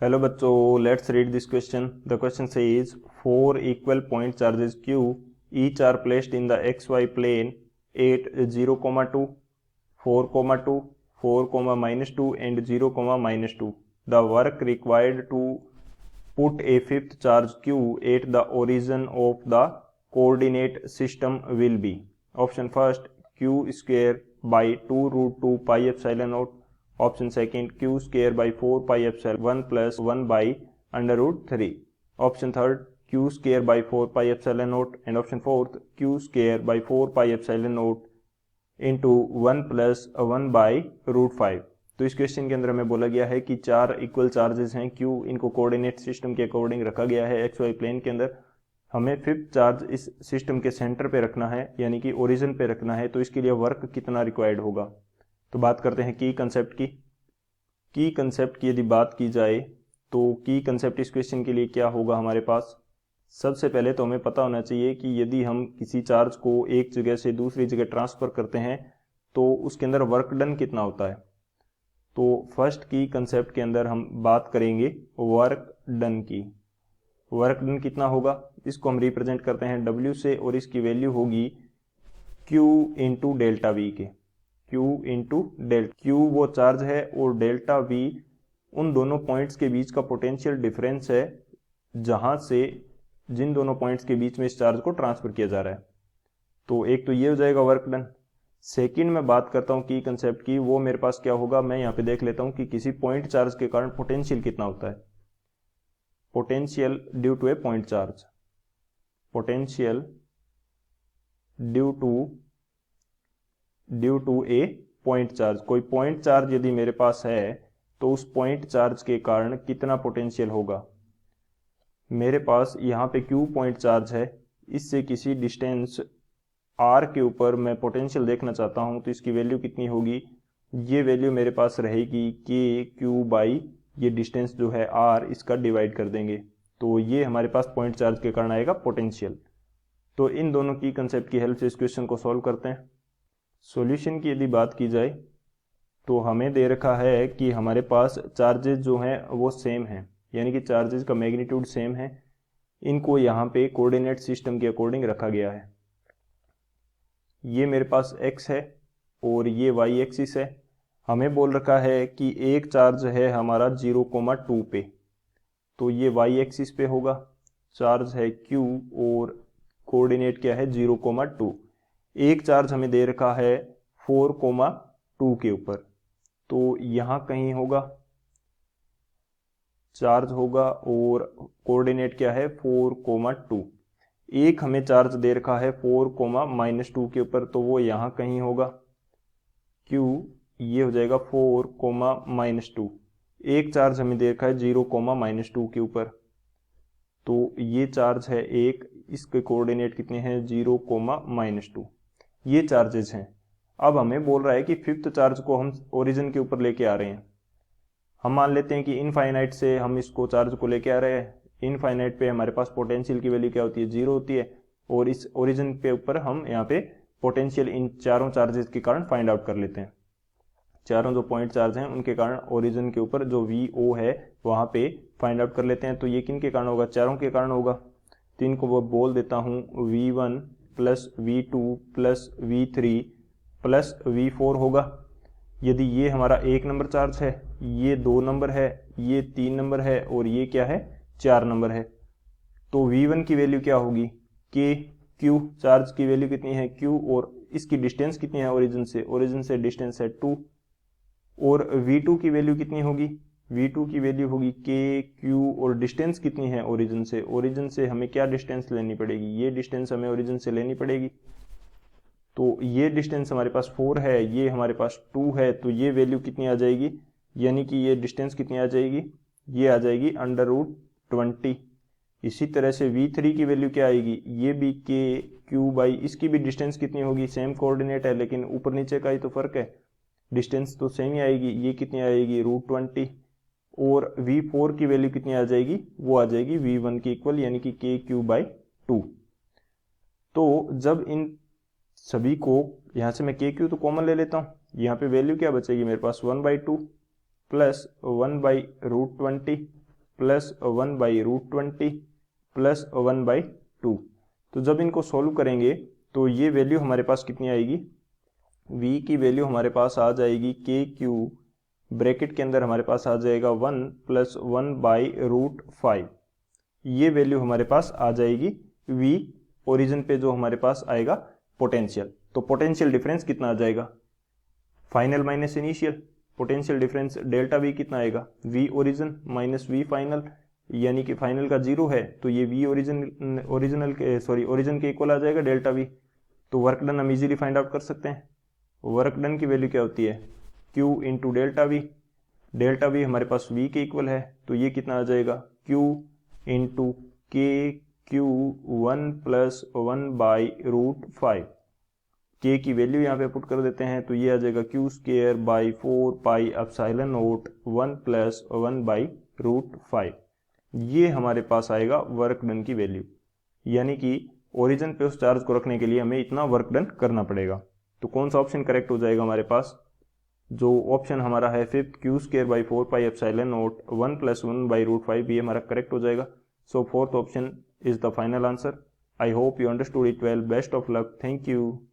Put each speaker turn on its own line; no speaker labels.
Hello बच्चों, let's read this question. The question says 4 equal point charges q each are placed in the xy plane at 0,2, 4,2, 4,-2 and 0,-2. The work required to put a fifth charge q at the origin of the coordinate system will be. Option first, q square by 2 root 2 pi epsilon naught. Option second, q square by 4 pi epsilon 1 plus 1 by under root 3. Option third, q square by 4 pi epsilon naught. And option fourth, q square by 4 pi epsilon naught into 1 plus 1 by root 5. तो इस question के अंदर हमें बोला गया है कि चार इक्वल चार्जेस हैं q, इनको कोऑर्डिनेट सिस्टम के अकॉर्डिंग रखा गया है एक्स वाई प्लेन के अंदर. हमें फिफ्थ चार्ज इस सिस्टम के सेंटर पे रखना है, यानी कि ओरिजिन पे रखना है. तो इसके लिए वर्क कितना रिक्वायर्ड होगा. तो बात करते हैं की कंसेप्ट की. की कंसेप्ट की यदि बात की जाए तो की कंसेप्ट इस क्वेश्चन के लिए क्या होगा हमारे पास. सबसे पहले तो हमें पता होना चाहिए कि यदि हम किसी चार्ज को एक जगह से दूसरी जगह ट्रांसफर करते हैं तो उसके अंदर वर्क डन कितना होता है. तो फर्स्ट की कंसेप्ट के अंदर हम बात करेंगे वर्क डन की. वर्क डन कितना होगा, इसको हम रिप्रेजेंट करते हैं W से, और इसकी वैल्यू होगी Q इंटू डेल्टा वी के. Q इंटू डेल्टा, Q वो चार्ज है और डेल्टा V उन दोनों पॉइंट्स के बीच का पोटेंशियल डिफरेंस है जहां से जिन दोनों पॉइंट्स के बीच में इस चार्ज को ट्रांसफर किया जा रहा है. तो एक तो ये हो जाएगा वर्क डन. सेकंड में बात करता हूं की कंसेप्ट की, वो मेरे पास क्या होगा, मैं यहाँ पे देख लेता हूं कि किसी पॉइंट चार्ज के कारण पोटेंशियल कितना होता है. Potential due to a point charge, potential due to a point charge. कोई पॉइंट चार्ज यदि मेरे पास है तो उस पॉइंट चार्ज के कारण कितना पोटेंशियल होगा. मेरे पास यहाँ पे Q पॉइंट चार्ज है, इससे किसी डिस्टेंस R के ऊपर मैं पोटेंशियल देखना चाहता हूँ तो इसकी वैल्यू कितनी होगी. ये वैल्यू मेरे पास रहेगी KQ बाई ये डिस्टेंस जो है R, इसका डिवाइड कर देंगे. तो ये हमारे पास पॉइंट चार्ज के कारण आएगा पोटेंशियल. तो इन दोनों की कंसेप्ट की हेल्प से इस क्वेश्चन को सॉल्व करते हैं. सॉल्यूशन की यदि बात की जाए तो हमें दे रखा है कि हमारे पास चार्जेस जो हैं वो सेम हैं, यानी कि चार्जेस का मैग्नीट्यूड सेम है. इनको यहाँ पे कोऑर्डिनेट सिस्टम के अकॉर्डिंग रखा गया है. ये मेरे पास x है और ये y एक्सिस है. हमें बोल रखा है कि एक चार्ज है हमारा 0,2 पे, तो ये y एक्सिस पे होगा. चार्ज है q और कोऑर्डिनेट क्या है 0,2. एक चार्ज हमें दे रखा है 4,2 के ऊपर, तो यहाँ कहीं होगा चार्ज होगा और कोऑर्डिनेट क्या है 4,2. एक हमें चार्ज दे रखा है 4,-2 के ऊपर, तो वो यहाँ कहीं होगा. Q ये हो जाएगा 4,-2. एक चार्ज हमें दे रखा है 0,-2 के ऊपर, तो ये चार्ज है एक, इसके कोऑर्डिनेट कितने हैं 0,-2. ये चार्जेस हैं. अब हमें बोल रहा है कि फिफ्थ चार्ज को हम ओरिजिन के ऊपर लेके आ रहे हैं. हम मान लेते हैं कि इनफाइनाइट से हम इसको चार्ज को लेके आ रहे हैं. इनफाइनाइट पे हमारे पास पोटेंशियल की वैल्यू क्या होती है, 0 होती है. और इस ओरिजिन पे ऊपर हम यहाँ पे पोटेंशियल इन चारों चार्जेस के कारण फाइंड आउट कर लेते हैं. चारों जो पॉइंट चार्ज हैं उनके कारण ओरिजिन के ऊपर जो VO है वहाँ पे फाइंड आउट कर लेते हैं. तो ये किन के कारण होगा, चारों के कारण होगा. तो इनको वो बोल देता हूँ V1 plus V2 plus V3 plus V4 होगा. यदि ये हमारा 1 नंबर चार्ज है, ये 2 नंबर है, ये 3 नंबर है और ये क्या है 4 नंबर है, तो V1 की वैल्यू क्या होगी KQ. चार्ज की वैल्यू कितनी है Q, और इसकी डिस्टेंस कितनी है ओरिजिन से डिस्टेंस है 2. और V2 की वैल्यू कितनी होगी, V2 की वैल्यू होगी KQ, और डिस्टेंस कितनी है ओरिजिन से हमें क्या डिस्टेंस लेनी पड़ेगी, ये डिस्टेंस हमें ओरिजिन से लेनी पड़ेगी. तो ये डिस्टेंस हमारे पास 4 है, ये हमारे पास 2 है, तो ये वैल्यू कितनी आ जाएगी, यानी कि ये डिस्टेंस कितनी आ जाएगी, ये आ जाएगी √20. इसी तरह से V3 की वैल्यू क्या आएगी, ये भी KQ बाई, इसकी भी डिस्टेंस कितनी होगी, सेम कोऑर्डिनेट है लेकिन ऊपर नीचे का ही तो फर्क है, डिस्टेंस तो सेम ही आएगी. ये कितनी आएगी √20. और V4 की वैल्यू कितनी आ जाएगी, वो आ जाएगी V1 की इक्वल, यानी कि KQ/2. तो जब इन सभी को यहाँ से मैं KQ तो कॉमन ले लेता हूँ, यहाँ पे वैल्यू क्या बचेगी मेरे पास 1/2 प्लस 1/√20 प्लस 1/√20 प्लस 1/2। तो जब इनको सॉल्व करेंगे तो ये वैल्यू हमारे पास कितनी आएगी, v की वैल्यू हमारे पास आ जाएगी KQ, ब्रैकेट के अंदर हमारे पास आ जाएगा 1 प्लस 1/√5। ये वैल्यू हमारे पास आ जाएगी v, ओरिजिन पे जो हमारे पास आएगा पोटेंशियल। तो पोटेंशियल डिफरेंस कितना आ जाएगा, final minus initial, potential difference delta v कितना आएगा, v origin minus v final, यानी कि फाइनल का 0 है तो ये v ओरिजिन के इक्वल आ जाएगा डेल्टा v। तो वर्क डन हम इजीली फाइंड आउट कर सकते हैं। वर्क डन की वैल्यू क्या होती है, q into delta v। Delta v हमारे पास v के इक्वल है तो ये कितना आ जाएगा, q into KQ 1 plus 1/√5। k की वैल्यू यहाँ पे पुट कर देते हैं तो ये आ जाएगा Q²/4πε0 1 प्लस 1/√5। ये हमारे पास आएगा वर्क डन की वैल्यू, यानी कि ओरिजिन पे उस चार्ज को रखने के लिए हमें इतना वर्क डन करना पड़ेगा। तो कौन सा ऑप्शन करेक्ट हो जाएगा हमारे पास, जो ऑप्शन हमारा है फिफ्थ Q²/4πε0 1 प्लस 1/√5, ये हमारा करेक्ट हो जाएगा। So fourth option is the final answer. I hope you understood it well. Best of luck. Thank you.